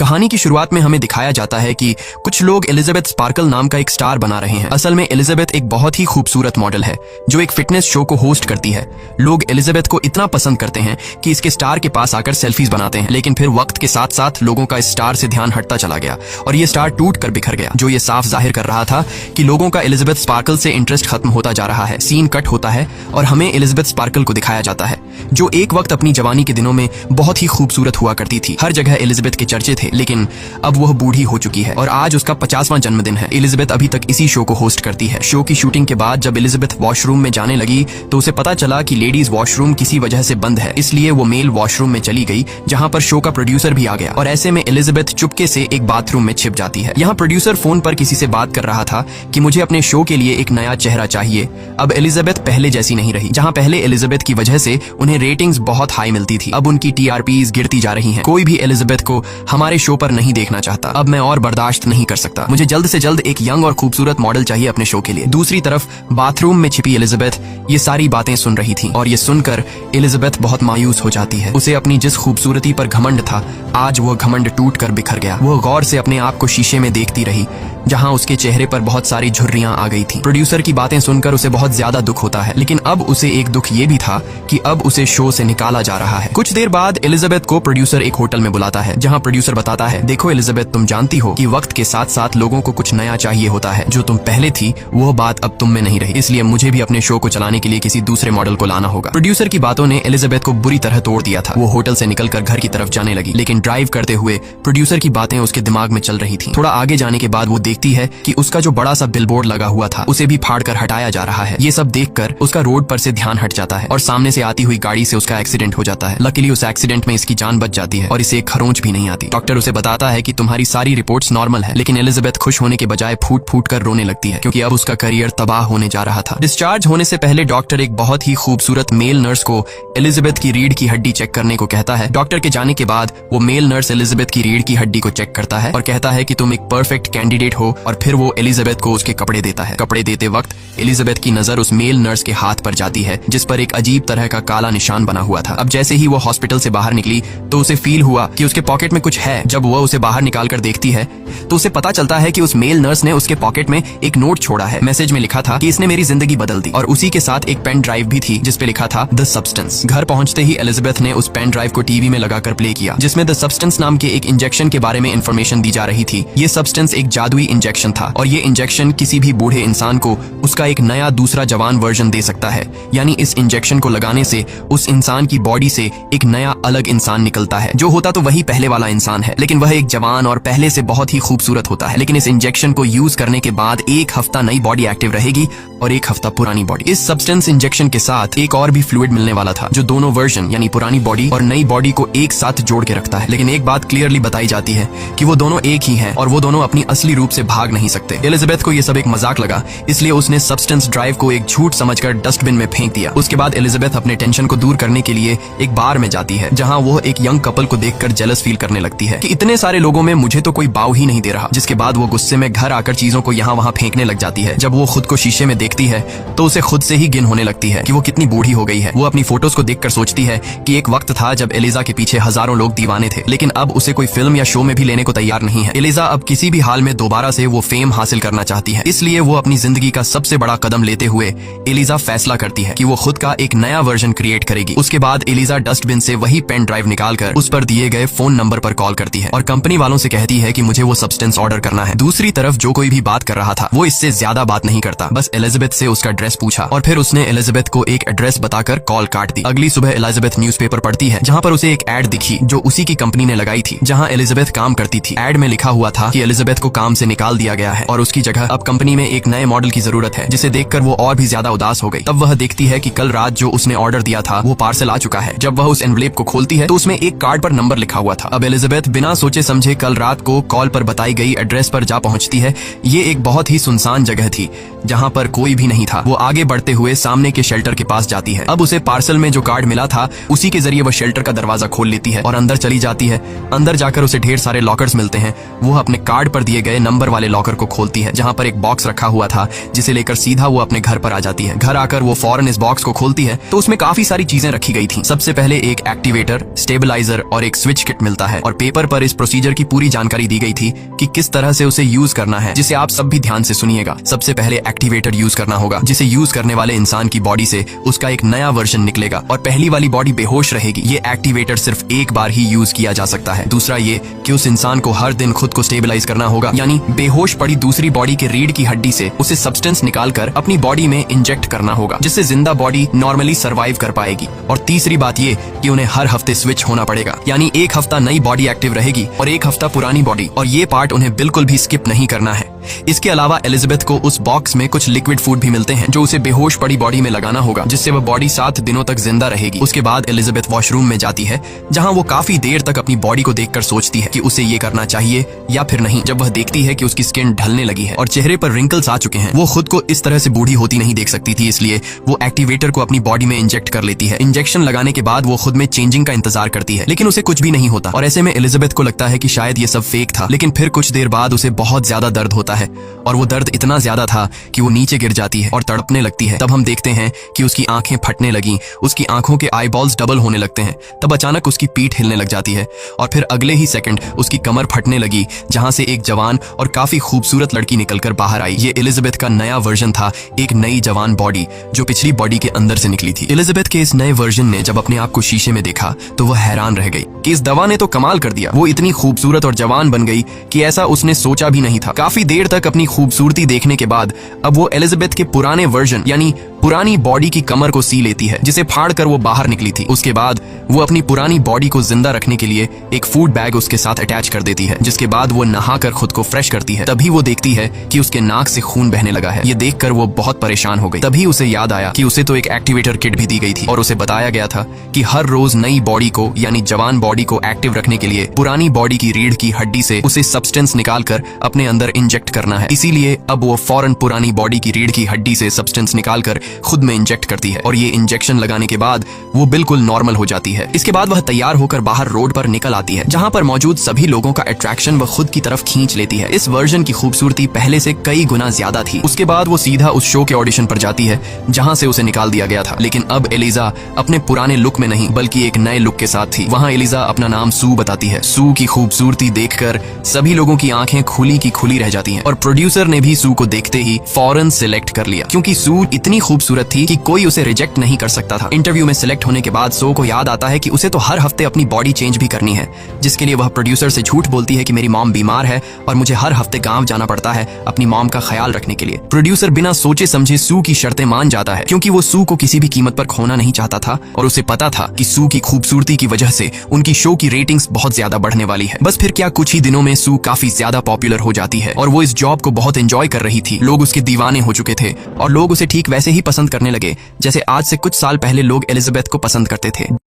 कहानी की शुरुआत में हमें दिखाया जाता है कि कुछ लोग एलिजाबेथ स्पार्कल नाम का एक स्टार बना रहे हैं। असल में एलिजाबेथ एक बहुत ही खूबसूरत मॉडल है जो एक फिटनेस शो को होस्ट करती है। लोग एलिजाबेथ को इतना पसंद करते हैं कि इसके स्टार के पास आकर सेल्फीज बनाते हैं, लेकिन फिर वक्त के साथ साथ लोगों का इस स्टार से ध्यान हटता चला गया और ये स्टार टूट कर बिखर गया, जो ये साफ जाहिर कर रहा था कि लोगों का एलिजाबेथ स्पार्कल से इंटरेस्ट खत्म होता जा रहा है। सीन कट होता है और हमें एलिजाबेथ स्पार्कल को दिखाया जाता है जो एक वक्त अपनी जवानी के दिनों में बहुत ही खूबसूरत हुआ करती थी। हर जगह एलिजाबेथ के चर्चे थे, लेकिन अब वह बूढ़ी हो चुकी है और आज उसका 50वां जन्मदिन है। एलिजाबेथ अभी तक इसी शो को होस्ट करती है। शो की शूटिंग के बाद जब एलिजाबेथ वॉशरूम में जाने लगी तो उसे पता चला कि लेडीज वॉशरूम किसी वजह से बंद है, इसलिए वो मेल वॉशरूम में चली गई जहां पर शो का प्रोड्यूसर भी आ गया और ऐसे में एलिजाबेथ चुपके से एक बाथरूम में छिप जाती है। यहाँ प्रोड्यूसर फोन पर किसी से बात कर रहा था कि मुझे अपने शो के लिए एक नया चेहरा चाहिए। अब एलिजाबेथ पहले जैसी नहीं रही। जहाँ पहले एलिजाबेथ की वजह से उन्हें रेटिंग्स बहुत हाई मिलती थी, अब उनकी टीआरपीज गिरती जा रही हैं। कोई भी एलिजाबेथ को हमारे शो पर नहीं देखना चाहता। अब मैं और बर्दाश्त नहीं कर सकता। मुझे जल्द से जल्द एक यंग और खूबसूरत मॉडल चाहिए अपने शो के लिए। दूसरी तरफ बाथरूम में छिपी एलिजाबेथ ये सारी बातें सुन रही थी और ये सुनकर एलिजाबेथ बहुत मायूस हो जाती है। उसे अपनी जिस खूबसूरती पर घमंड था, आज वह घमंड टूट कर बिखर गया। वह गौर से अपने आप को शीशे में देखती रही जहां उसके चेहरे पर बहुत सारी झुर्रियां आ गई थी। प्रोड्यूसर की बातें सुनकर उसे बहुत ज्यादा दुख होता है, लेकिन अब उसे एक दुख ये भी था कि अब उसे शो से निकाला जा रहा है। कुछ देर बाद एलिजाबेथ को प्रोड्यूसर एक होटल में बुलाता है जहां प्रोड्यूसर बताता है, देखो एलिजाबेथ, तुम जानती हो कि वक्त के साथ साथ लोगों को कुछ नया चाहिए होता है। जो तुम पहले थी वो बात अब तुम में नहीं रही, इसलिए मुझे भी अपने शो को चलाने के लिए किसी दूसरे मॉडल को लाना होगा। प्रोड्यूसर की बातों ने एलिजाबेथ को बुरी तरह तोड़ दिया था। वो होटल से निकलकर घर की तरफ जाने लगी, लेकिन ड्राइव करते हुए प्रोड्यूसर की बातें उसके दिमाग में चल रही थी। थोड़ा आगे जाने के बाद वो देखती है कि उसका जो बड़ा सा बिलबोर्ड लगा हुआ था उसे भी फाड़कर हटाया जा रहा है। ये सब देखकर उसका रोड पर से ध्यान हट जाता है और सामने से आती हुई गाड़ी से उसका एक्सीडेंट हो जाता है। लकीली उस एक्सीडेंट में इसकी जान बच जाती है और इसे एक खरोंच भी नहीं आती। डॉक्टर उसे बताता है कि तुम्हारी सारी रिपोर्ट्स नॉर्मल है, लेकिन एलिजाबेथ खुश होने के बजाय फूट फूट कर रोने लगती है क्योंकि अब उसका करियर तबाह होने जा रहा था। डिस्चार्ज होने से पहले डॉक्टर एक बहुत ही खूबसूरत मेल नर्स को एलिजाबेथ की रीढ़ की हड्डी चेक करने को कहता है। डॉक्टर के जाने के बाद वो मेल नर्स एलिजाबेथ की रीढ़ की हड्डी को चेक करता है और कहता है कि तुम एक परफेक्ट कैंडिडेट हो, और फिर वो एलिजाबेथ को उसके कपड़े देता है। कपड़े देते वक्त एलिजाबेथ की नजर उस मेल नर्स के हाथ पर जाती है जिस पर एक अजीब तरह का काला निशान बना हुआ था। अब जैसे ही वो हॉस्पिटल से बाहर निकली तो उसे फील हुआ कि उसके पॉकेट में कुछ है। जब वह उसे बाहर निकाल कर देखती है तो उसे पता चलता है कि उस मेल नर्स ने उसके पॉकेट में एक नोट छोड़ा है। मैसेज में लिखा था कि इसने मेरी जिंदगी बदल दी, और उसी के साथ एक पेन ड्राइव भी थी जिसपे लिखा था द सब्सटेंस। घर पहुंचते ही एलिजाबेथ ने उस पेन ड्राइव को टीवी में लगाकर प्ले किया जिसमें द सब्सटेंस नाम के एक इंजेक्शन के बारे में इंफॉर्मेशन दी जा रही थी। ये सब्सटेंस एक जादुई इंजेक्शन था और ये इंजेक्शन किसी भी बूढ़े इंसान को उसका एक नया दूसरा जवान वर्जन दे सकता है। यानी इस इंजेक्शन को लगाने से उस इंसान की बॉडी से एक नया अलग इंसान निकलता है। जो होता तो वही पहले वाला इंसान है, लेकिन वह एक जवान और पहले से बहुत ही खूबसूरत होता है। लेकिन इस इंजेक्शन को यूज करने के बाद एक हफ्ता नई बॉडी एक्टिव रहेगी और एक हफ्ता पुरानी बॉडी। इस सब्सटेंस इंजेक्शन के साथ एक और भी फ्लूइड मिलने वाला था जो दोनों वर्जन यानी पुरानी बॉडी और नई बॉडी को एक साथ जोड़ के रखता है। लेकिन एक बात क्लियरली बताई जाती है कि वो दोनों एक ही हैं और वो दोनों अपनी असली रूप से भाग नहीं सकते। एलिजाबेथ को ये सब एक मजाक लगा, इसलिए उसने सब्सटेंस ड्राइव को एक झूठ समझकर डस्टबिन में फेंक दिया। उसके बाद एलिजाबेथ अपने टेंशन को दूर करने के लिए एक बार में जाती है जहां वो एक यंग कपल को देखकर जेलस फील करने लगती है कि इतने सारे लोगों में मुझे तो कोई बाव ही नहीं दे रहा। जिसके बाद वो गुस्से में घर आकर चीजों को यहाँ वहाँ फेंकने लग जाती है। जब वो खुद को शीशे में देखती है तो उसे खुद से ही गिन होने लगती है कि वो कितनी बूढ़ी हो गई है। वो अपनी फोटोज को देखकर सोचती है कि एक वक्त था जब एलिजा के पीछे हजारों लोग दीवाने थे, लेकिन अब उसे कोई फिल्म या शो में भी लेने को तैयार नहीं है। एलिजा अब किसी भी हाल में दोबारा से वो फेम हासिल करना चाहती है, इसलिए वो अपनी जिंदगी का सबसे बड़ा कदम लेते हुए एलिजा फैसला करती है कि वो खुद का एक नया वर्जन क्रिएट करेगी। उसके बाद एलिजा डस्टबिन से वही पेन ड्राइव निकालकर उस पर दिए गए फोन नंबर पर कॉल करती है और कंपनी वालों से कहती है कि मुझे वो सब्सटेंस ऑर्डर करना है। दूसरी तरफ जो कोई भी बात कर रहा था वो इससे ज्यादा बात नहीं करता, बस एलिजाबेथ से उसका एड्रेस पूछा और फिर उसने एलिजाबेथ को एक एड्रेस बताकर कॉल काट दी। अगली सुबह एलिजाबेथ न्यूज़पेपर पढ़ती है जहां पर उसे एक एड दिखी जो उसी की कंपनी ने लगाई थी जहां एलिजाबेथ काम करती थी। एड में लिखा हुआ था कि एलिजाबेथ को काम से निकाल दिया गया है और उसकी जगह अब कंपनी में एक नए मॉडल की जरूरत है, जिसे देखकर वो और भी ज्यादा उदास हो गई। तब वह देखती है कि कल रात जो उसने ऑर्डर दिया था वो पार्सल आ चुका है। जब वह उस एनवलेप को खोलती है तो उसमें एक कार्ड पर नंबर लिखा हुआ था। अब एलिजाबेथ बिना सोचे समझे कल रात को कॉल पर बताई गई एड्रेस पर जा पहुंचती है। ये एक बहुत ही सुनसान जगह थी जहां पर कोई भी नहीं था। वो आगे बढ़ते हुए सामने के शेल्टर के पास जाती है। अब उसे पार्सल में जो कार्ड मिला था उसी के जरिए वह शेल्टर का दरवाजा खोल लेती है और अंदर चली जाती है। अंदर जाकर उसे ढेर सारे लॉकर्स मिलते हैं। वो अपने कार्ड पर दिए गए नंबर वाले लॉकर को खोलती है, जहाँ पर एक बॉक्स रखा हुआ था, जिसे लेकर सीधा वो अपने घर पर आ जाती है। घर आकर वो फौरन इस बॉक्स को खोलती है तो उसमें काफी सारी चीजें रखी गई थी। सबसे पहले एक एक्टिवेटर, स्टेबलाइजर और एक स्विच किट मिलता है और पेपर पर इस प्रोसीजर की पूरी जानकारी दी गई थी कि किस तरह से उसे यूज करना है, जिसे आप सब भी ध्यान से सुनिएगा। सबसे पहले एक्टिवेटर यूज करना होगा, जिसे यूज करने वाले इंसान की बॉडी से उसका एक नया वर्जन निकलेगा और पहली वाली बॉडी बेहोश रहेगी। ये एक्टिवेटर सिर्फ एक बार ही यूज किया जा सकता है। दूसरा ये कि उस इंसान को हर दिन खुद को स्टेबलाइज करना होगा, यानी बेहोश पड़ी दूसरी बॉडी के रीढ़ की हड्डी से उसे सब्सटेंस निकालकर अपनी बॉडी में इंजेक्ट करना होगा, जिससे जिंदा बॉडी नॉर्मली सर्वाइव कर पाएगी। और तीसरी बात ये कि उन्हें हर हफ्ते स्विच होना पड़ेगा, यानी एक हफ्ता नई बॉडी एक्टिव रहेगी और एक हफ्ता पुरानी बॉडी, और ये पार्ट उन्हें बिल्कुल भी स्किप नहीं करना है। इसके अलावा एलिजाबेथ को उस बॉक्स में कुछ लिक्विड फूड भी मिलते हैं, जो उसे बेहोश पड़ी बॉडी में लगाना होगा, जिससे वह बॉडी 7 दिनों तक जिंदा रहेगी। उसके बाद एलिजाबेथ वॉशरूम में जाती है, जहां वो काफी देर तक अपनी बॉडी को देखकर सोचती है कि उसे ये करना चाहिए या फिर नहीं। जब वह देखती है कि उसकी स्किन ढलने लगी है और चेहरे पर रिंकल्स आ चुके हैं, वो खुद को इस तरह से बूढ़ी होती नहीं देख सकती थी, इसलिए वो एक्टिवेटर को अपनी बॉडी में इंजेक्ट कर लेती है। इंजेक्शन लगाने के बाद वो खुद में चेंजिंग का इंतजार करती है, लेकिन उसे कुछ भी नहीं होता और ऐसे में एलिजाबेथ को लगता है कि शायद ये सब फेक था। लेकिन फिर कुछ देर बाद उसे बहुत ज्यादा दर्द होता है और वो दर्द इतना ज्यादा था कि वो नीचे गिर जाती है और तड़पने लगती है। तब हम देखते हैं कि उसकी आंखें फटने लगी, उसकी आंखों के आईबॉल्स डबल होने लगते हैं। तब अचानक उसकी पीठ हिलने लग जाती है और फिर अगले ही सेकंड उसकी कमर फटने लगी, जहां से एक जवान और काफी खूबसूरत लड़की निकलकर बाहर आई। ये एलिजाबेथ का नया वर्जन था, एक नई जवान बॉडी जो पिछली बॉडी के अंदर से निकली थी। एलिजाबेथ के इस नए वर्जन ने जब अपने आप को शीशे में देखा तो वह हैरान रह गई कि इस दवा ने तो कमाल कर दिया। वो इतनी खूबसूरत और जवान बन गई कि ऐसा उसने सोचा भी नहीं था। काफी देर तक अपनी खूबसूरती देखने के बाद अब वो एलिजाबेथ के पुराने वर्जन यानी पुरानी बॉडी की कमर को सी लेती है, जिसे फाड़ कर वो बाहर निकली थी। उसके बाद वो अपनी पुरानी बॉडी को जिंदा रखने के लिए एक फूड बैग उसके साथ अटैच कर देती है, जिसके बाद वो नहाकर खुद को फ्रेश करती है। तभी वो देखती है कि उसके नाक से खून बहने लगा है। ये देखकर वो बहुत परेशान हो गई। तभी उसे याद आया कि उसे तो एक एक्टिवेटर किट भी दी गई थी और उसे बताया गया था कि हर रोज नई बॉडी को यानी जवान बॉडी को एक्टिव रखने के लिए पुरानी बॉडी की रीढ़ की हड्डी से उसे सब्सटेंस निकालकर अपने अंदर इंजेक्ट करना है। इसीलिए अब वो फौरन पुरानी बॉडी की रीढ़ की हड्डी से सब्सटेंस निकालकर खुद में इंजेक्ट करती है और ये इंजेक्शन लगाने के बाद वो बिल्कुल नॉर्मल हो जाती है। इसके बाद वह तैयार होकर बाहर रोड पर निकल आती है, जहां पर मौजूद सभी लोगों का अट्रैक्शन वह खुद की तरफ खींच लेती है। इस वर्जन की खूबसूरती पहले से कई गुना ज्यादा थी। उसके बाद वो सीधा उस शो के ऑडिशन पर जाती है, जहां से उसे निकाल दिया गया था। लेकिन अब एलिजा अपने पुराने लुक में नहीं बल्कि एक नए लुक के साथ थी। वहां एलिजा अपना नाम सू बताती है। सू की खूबसूरती देखकर सभी लोगों की आंखें खुली की खुली रह जाती हैं और प्रोड्यूसर ने भी सू को देखते ही फौरन सिलेक्ट कर लिया, क्योंकि सू इतनी खूबसूरत थी कि कोई उसे रिजेक्ट नहीं कर सकता था। इंटरव्यू में सिलेक्ट होने के बाद सो को याद आता है कि उसे तो हर हफ्ते अपनी बॉडी चेंज भी करनी है, जिसके लिए वह प्रोड्यूसर से झूठ बोलती है कि मेरी मॉम बीमार है और मुझे हर हफ्ते गांव जाना पड़ता है अपनी मॉम का ख्याल रखने के लिए। प्रोड्यूसर बिना सोचे समझे सू की शर्तें मान जाता है, क्योंकि वो सू को किसी भी कीमत पर खोना नहीं चाहता था और उसे पता था कि सू की खूबसूरती की वजह से उनकी शो की रेटिंग्स बहुत ज्यादा बढ़ने वाली है। बस फिर क्या, कुछ ही दिनों में सू काफी ज्यादा पॉपुलर हो जाती है और वो इस जॉब को बहुत एंजॉय कर रही थी। लोग उसके दीवाने हो चुके थे और लोग उसे ठीक वैसे ही पसंद करने लगे जैसे आज से कुछ साल पहले लोग एलिजाबेथ को पसंद करते थे।